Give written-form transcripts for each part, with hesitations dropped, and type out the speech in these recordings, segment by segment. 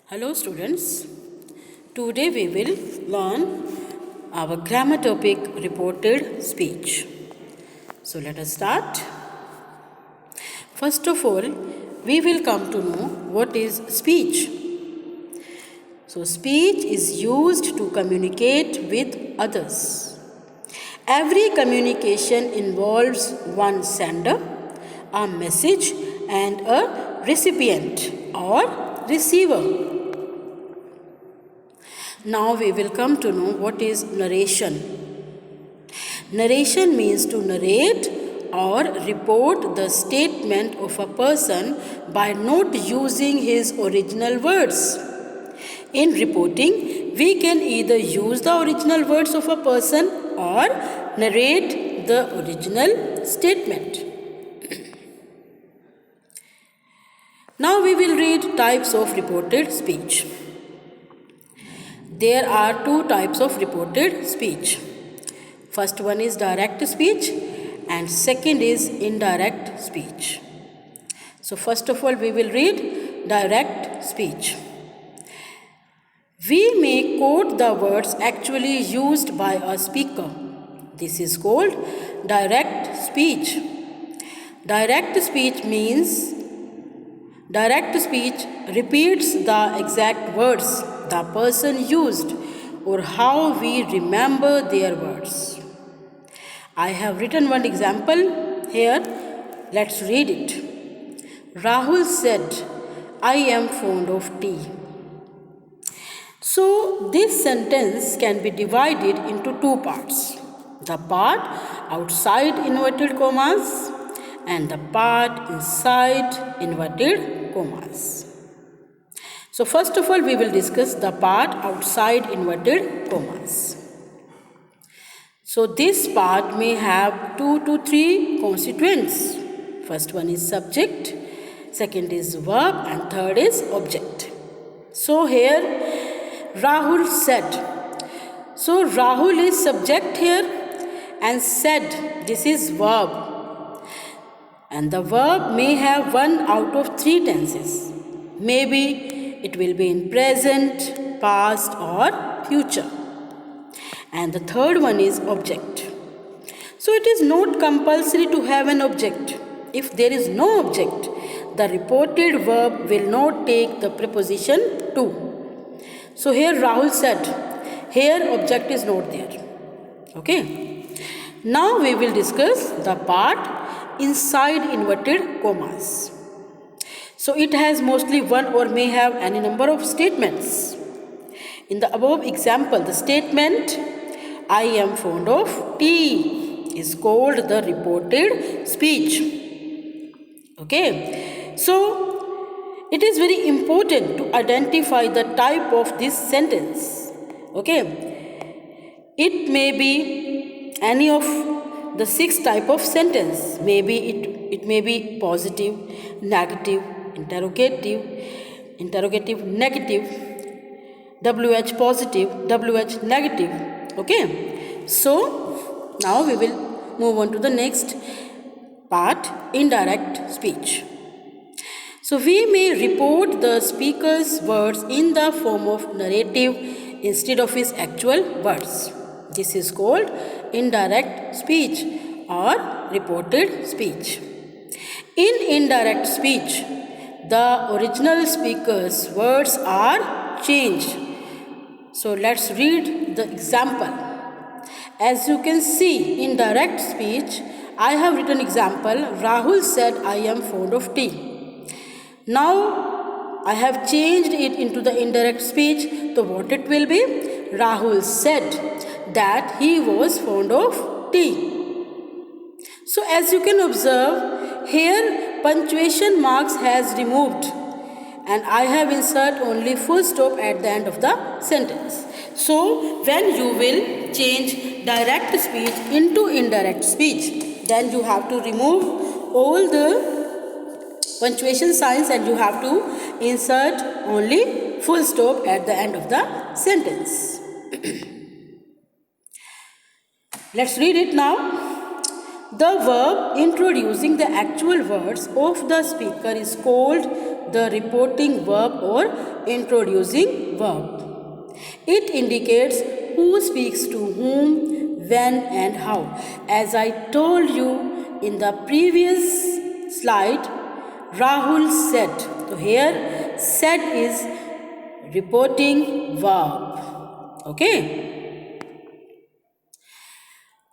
Hello students, today we will learn our grammar topic reported speech. So let us start. First of all, we will come to know what is speech. So speech is used to communicate with others. Every communication involves one sender, a message and a recipient or receiver. Now we will come to know what is narration. Narration means to narrate or report the statement of a person by not using his original words. In reporting, we can either use the original words of a person or narrate the original statement. Now we will read types of reported speech. There are two types of reported speech. First one is direct speech and second is indirect speech. So first of all we will read direct speech. We may quote the words actually used by a speaker. This is called direct speech. Direct speech repeats the exact words the person used or how we remember their words. I have written one example here. Let's read it. Rahul said, I am fond of tea. So this sentence can be divided into two parts. The part outside inverted commas and the part inside inverted commas. So first of all we will discuss the part outside inverted commas. So this part may have 2 to 3 constituents. First one is subject, second is verb and third is object. So here Rahul said. So Rahul is subject here and said, this is verb. And the verb may have 1 out of 3 tenses. Maybe it will be in present, past or future. And the third one is object. So it is not compulsory to have an object. If there is no object, the reported verb will not take the preposition to. So here Rahul said, here object is not there. Okay. Now we will discuss the part inside inverted commas. So it has mostly one or may have any number of statements. In the above example, the statement, I am fond of tea is called the reported speech. Okay. So it is very important to identify the type of this sentence. Okay. It may be any of the 6 type of sentence. Maybe it may be positive, negative, interrogative, negative, WH positive, WH negative. Okay. So now we will move on to the next part, indirect speech. So we may report the speaker's words in the form of narrative instead of his actual words. This is called indirect speech or reported speech. In indirect speech, the original speaker's words are changed. So let's read the example. As you can see in direct speech, I have written example, Rahul said, I am fond of tea. Now I have changed it into the indirect speech. So what it will be? Rahul said that he was fond of tea. So as you can observe, here punctuation marks has removed and I have insert only full stop at the end of the sentence. So when you will change direct speech into indirect speech, then you have to remove all the punctuation signs and you have to insert only full stop at the end of the sentence. Let's read it now. The verb introducing the actual words of the speaker is called the reporting verb or introducing verb. It indicates who speaks to whom, when and how. As I told you in the previous slide, Rahul said. So here said is reporting verb. Okay.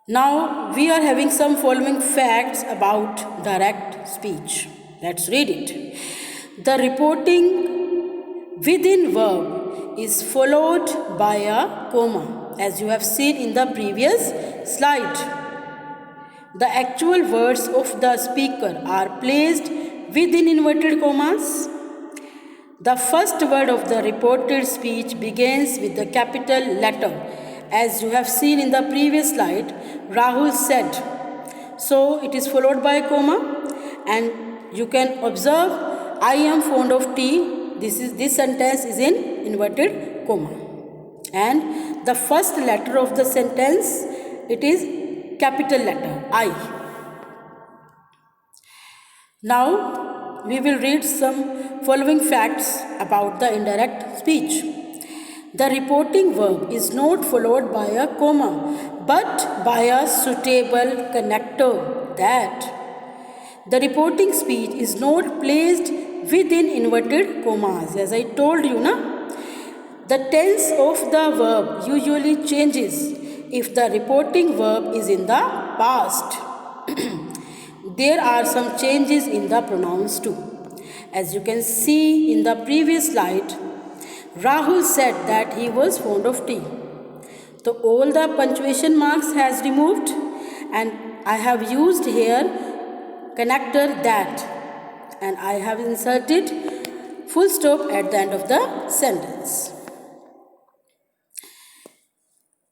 Now we are having some following facts about direct speech. Let's read it. The reporting within verb is followed by a comma, as you have seen in the previous slide. The actual words of the speaker are placed within inverted commas. The first word of the reported speech begins with the capital letter. As you have seen in the previous slide, Rahul said. So it is followed by a comma, and you can observe, I am fond of tea. This sentence is in inverted comma. And the first letter of the sentence, it is capital letter I. Now we will read some following facts about the indirect speech. The reporting verb is not followed by a comma but by a suitable connector. That the reporting speech is not placed within inverted commas. As I told you, the tense of the verb usually changes if the reporting verb is in the past. There are some changes in the pronouns too. As you can see in the previous slide, Rahul said that he was fond of tea. So all the punctuation marks has removed, and I have used here connector that, and I have inserted full stop at the end of the sentence.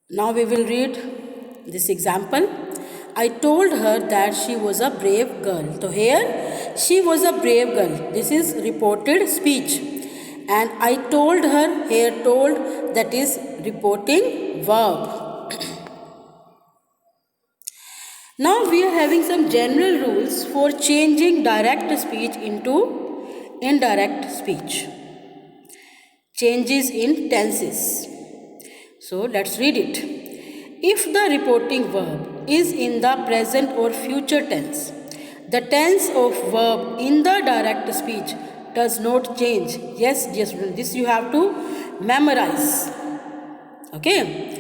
Now we will read this example. I told her that she was a brave girl. So here, she was a brave girl. This is reported speech. And I told her, here told, that is reporting verb. Now we are having some general rules for changing direct speech into indirect speech. Changes in tenses. So let's read it. If the reporting verb is in the present or future tense, the tense of verb in the direct speech does not change. Yes, this you have to memorize. Okay.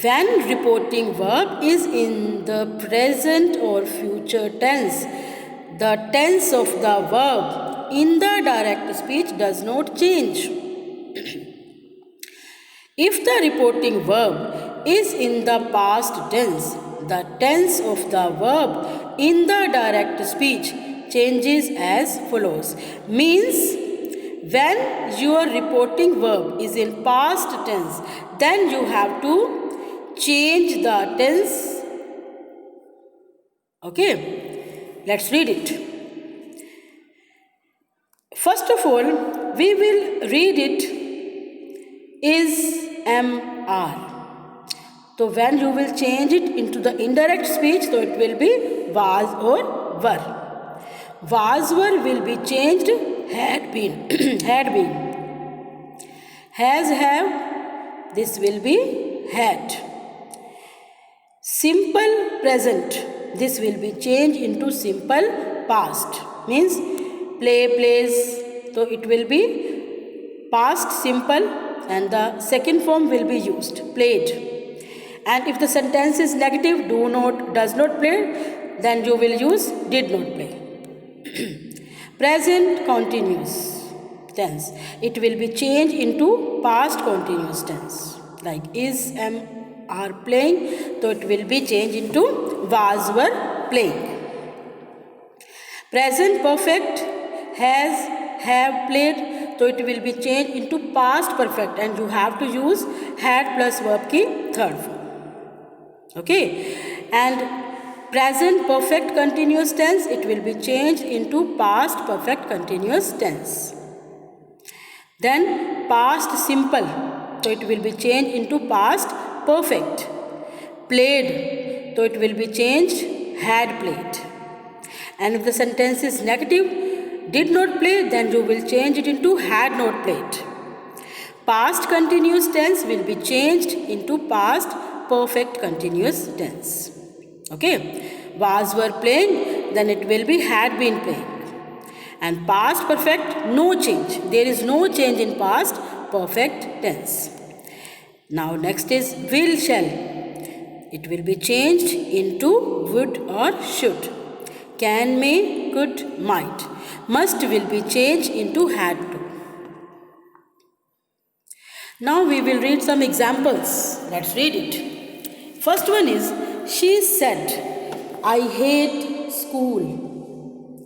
When reporting verb is in the present or future tense, the tense of the verb in the direct speech does not change. If the reporting verb is in the past tense, the tense of the verb in the direct speech changes as follows. Means, when your reporting verb is in past tense, then you have to change the tense. Okay, let's read it. First of all, we will read it is MR. So when you will change it into the indirect speech, so it will be was or were. Was were will be changed had been. Had been. Has have, this will be had. Simple present, this will be changed into simple past. Means play, plays, so it will be past simple, and the second form will be used, played. And if the sentence is negative, do not, does not play, then you will use did not play. Present continuous tense, it will be changed into past continuous tense. Like is, am, are playing, so it will be changed into was, were playing. Present perfect, has, have played, so it will be changed into past perfect, and you have to use had plus verb ki third form. Okay, and present perfect continuous tense, it will be changed into past perfect continuous tense. Then past simple, so it will be changed into past perfect. Played, so it will be changed had played. And if the sentence is negative, did not play, then you will change it into had not played. Past continuous tense will be changed into past perfect continuous tense. Okay, was were playing, then it will be had been playing. And past perfect, no change. There is no change in past perfect tense. Now next is will shall. It will be changed into would or should. Can, may, could, might. Must will be changed into had to. Now we will read some examples. Let's read it. First one is, she said, I hate school.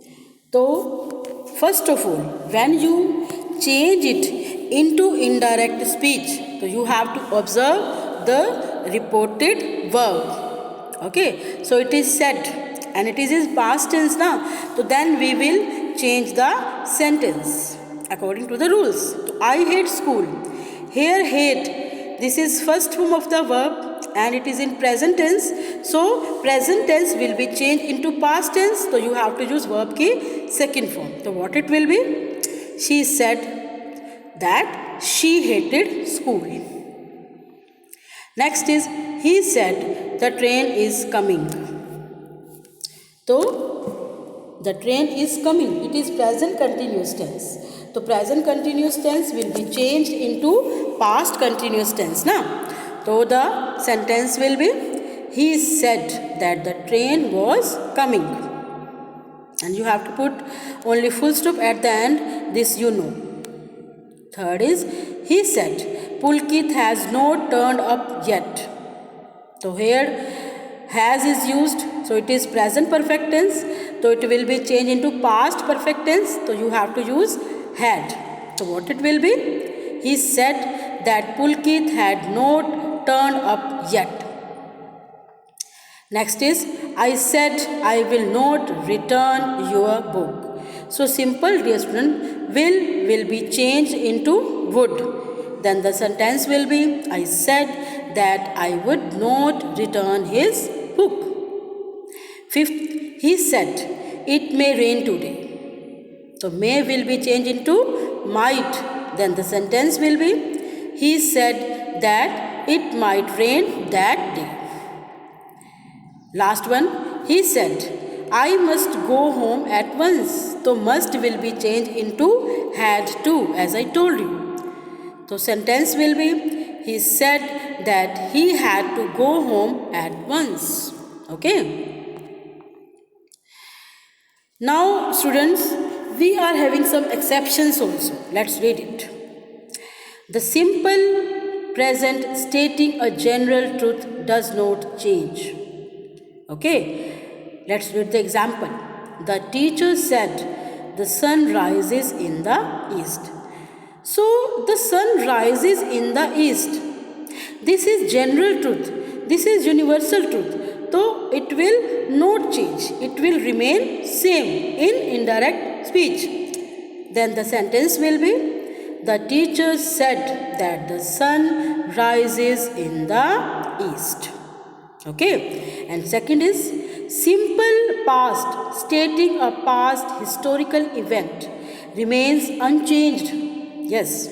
So, first of all, when you change it into indirect speech, so you have to observe the reported verb. Okay, so it is said and it is in past tense now. So then we will change the sentence according to the rules. So, I hate school. Here hate, this is first form of the verb and it is in present tense. So present tense will be changed into past tense. So you have to use verb ki second form. So what it will be? She said that she hated school. Next is, he said the train is coming. So the train is coming. It is present continuous tense. So present continuous tense will be changed into past continuous tense now. So the sentence will be, he said that the train was coming. And you have to put only full stop at the end, this you know. Third is, he said, Pulkit has not turned up yet. So here has is used, so it is present perfect tense. So it will be changed into past perfect tense. So you have to use had. So what it will be? He said that Pulkit had not turned up yet. Next is, I said I will not return your book. So simple dear student, will be changed into would. Then the sentence will be, I said that I would not return his book. Fifth, he said it may rain today. So may will be changed into might. Then the sentence will be, he said that it might rain that day. Last one, he said, I must go home at once. So must will be changed into had to, as I told you. So sentence will be, he said that he had to go home at once. Okay. Now students, we are having some exceptions also. Let's read it. The simple present stating a general truth does not change. Okay, let's read the example. The teacher said, the sun rises in the east. So, the sun rises in the east. This is general truth. This is universal truth. So, it will not change. It will remain same in indirect speech. Then the sentence will be, the teacher said that the sun rises in the east. Okay, and second is simple past stating a past historical event remains unchanged. Yes,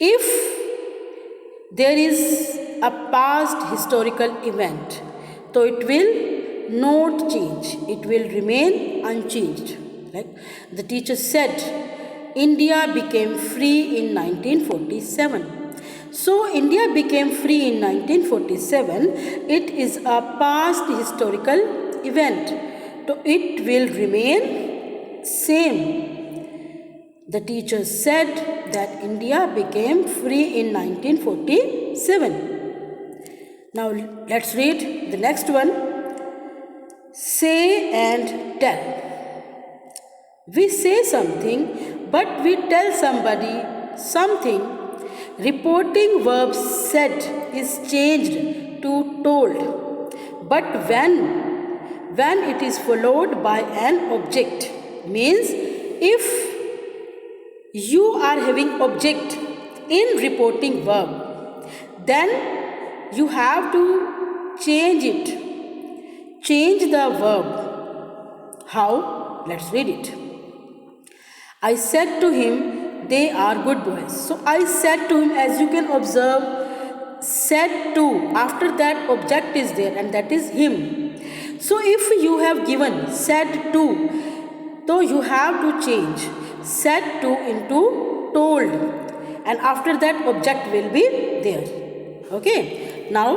if there is a past historical event, so it will not change, it will remain unchanged. Like the teacher said, India became free in 1947. So, India became free in 1947. It is a past historical event. So, it will remain same. The teacher said that India became free in 1947. Now, let's read the next one. Say and tell. We say something, but we tell somebody something. Reporting verb said is changed to told. But when it is followed by an object, means if you are having object in reporting verb, then you have to change it. Change the verb. How? Let's read it. I said to him, they are good boys. So I said to him, as you can observe, said to, after that object is there and that is him. So if you have given said to, so you have to change said to into told, and after that object will be there. Okay. Now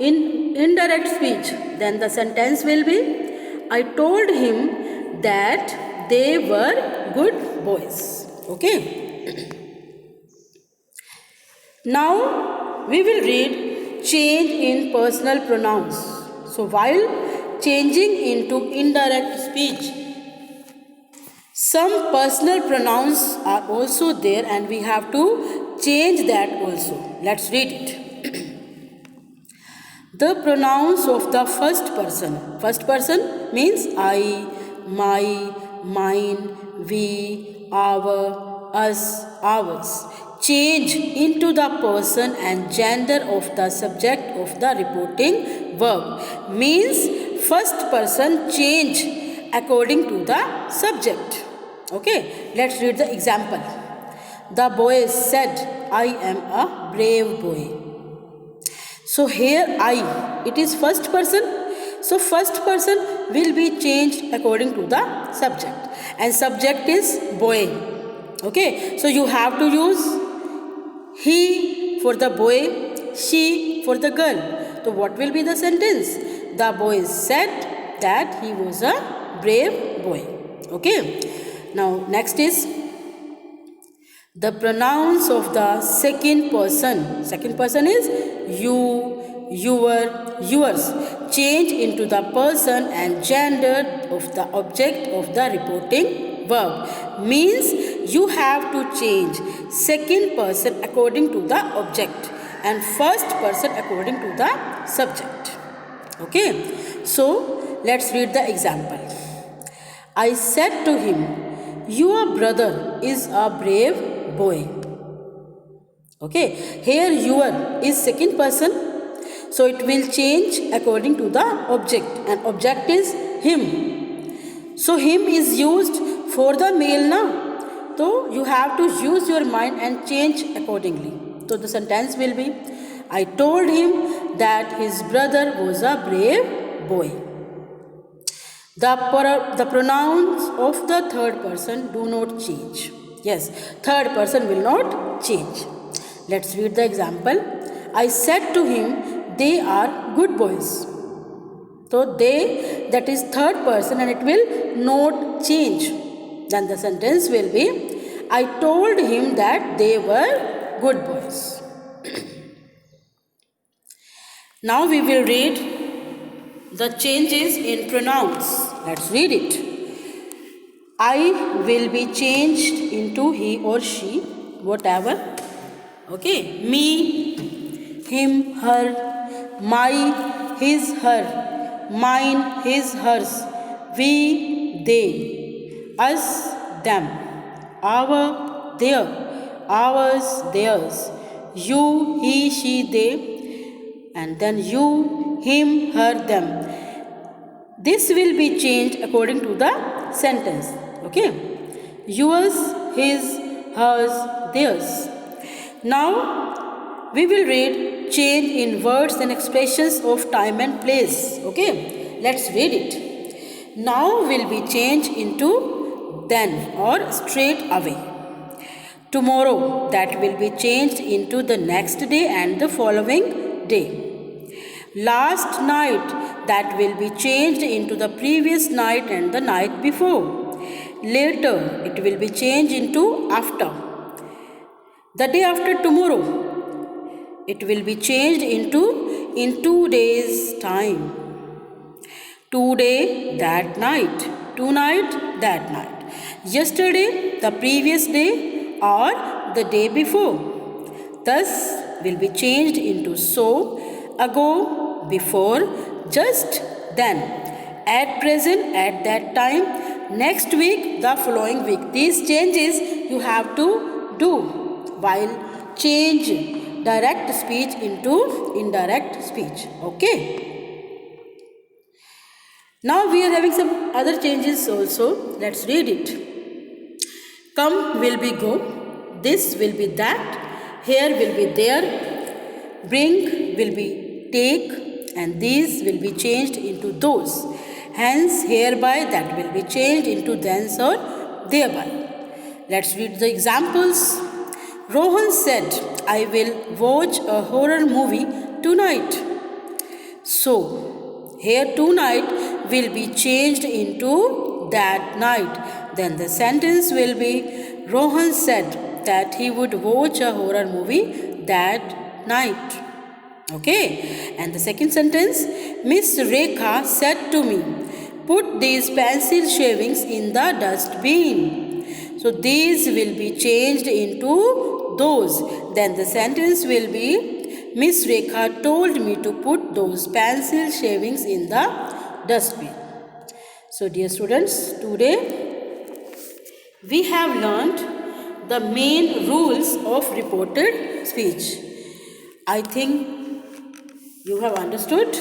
in indirect speech, then the sentence will be, I told him that they were good boys. Okay. Now we will read change in personal pronouns. So while changing into indirect speech, some personal pronouns are also there and we have to change that also. Let's read it. The pronouns of the first person. First person means I, my, mine, we, our, us, ours. Change into the person and gender of the subject of the reporting verb. Means first person change according to the subject. Okay, let's read the example. The boy said, I am a brave boy. So here I, it is first person. So first person will be changed according to the subject. And subject is boy. Okay, so you have to use he for the boy, she for the girl. So what will be the sentence? The boy said that he was a brave boy. Okay. Now next is the pronouns of the second person. Second person is you, your, yours. Change into the person and gender of the object of the reporting verb. Means you have to change second person according to the object and first person according to the subject. Okay. So let's read the example. I said to him, your brother is a brave boy. Okay, here your is second person, so it will change according to the object, and object is him. So him is used for the male now. So you have to use your mind and change accordingly. So the sentence will be, I told him that his brother was a brave boy. The pronouns of the third person do not change. Yes, third person will not change. Let's read the example. I said to him, they are good boys. So they, that is third person and it will not change. Then the sentence will be, I told him that they were good boys. Now we will read the changes in pronouns. Let's read it. I will be changed into he or she, whatever. Okay. Me, him, her. My, his, her. Mine, his, hers. We, they. Us, them. Our, their. Ours, theirs. You, he, she, they. And then you, him, her, them. This will be changed according to the sentence. Okay. Yours, his, hers, theirs. Now we will read change in words and expressions of time and place. Okay. Let's read it. Now will be changed into then or straight away. Tomorrow, that will be changed into the next day and the following day. Last night, that will be changed into the previous night and the night before. Later, it will be changed into after. The day after tomorrow, it will be changed into in 2 days' time. Today, that night. Tonight, that night. Yesterday, the previous day or the day before. Thus, will be changed into so, ago, before, just, then, at present, at that time, next week, the following week. These changes you have to do while change direct speech into indirect speech. Okay. Now we are having some other changes also. Let's read it. Come will be go, this will be that, here will be there, bring will be take, and these will be changed into those. Hence, hereby that will be changed into thence or thereby. Let's read the examples. Rohan said, I will watch a horror movie tonight. So, here tonight will be changed into that night. Then the sentence will be Rohan said that he would watch a horror movie that night. Okay, and the second sentence, Miss Rekha said to me, put these pencil shavings in the dustbin. So these will be changed into those. Then the sentence will be, Miss Rekha told me to put those pencil shavings in the dustbin. So dear students, today we have learned the main rules of reported speech. I think you have understood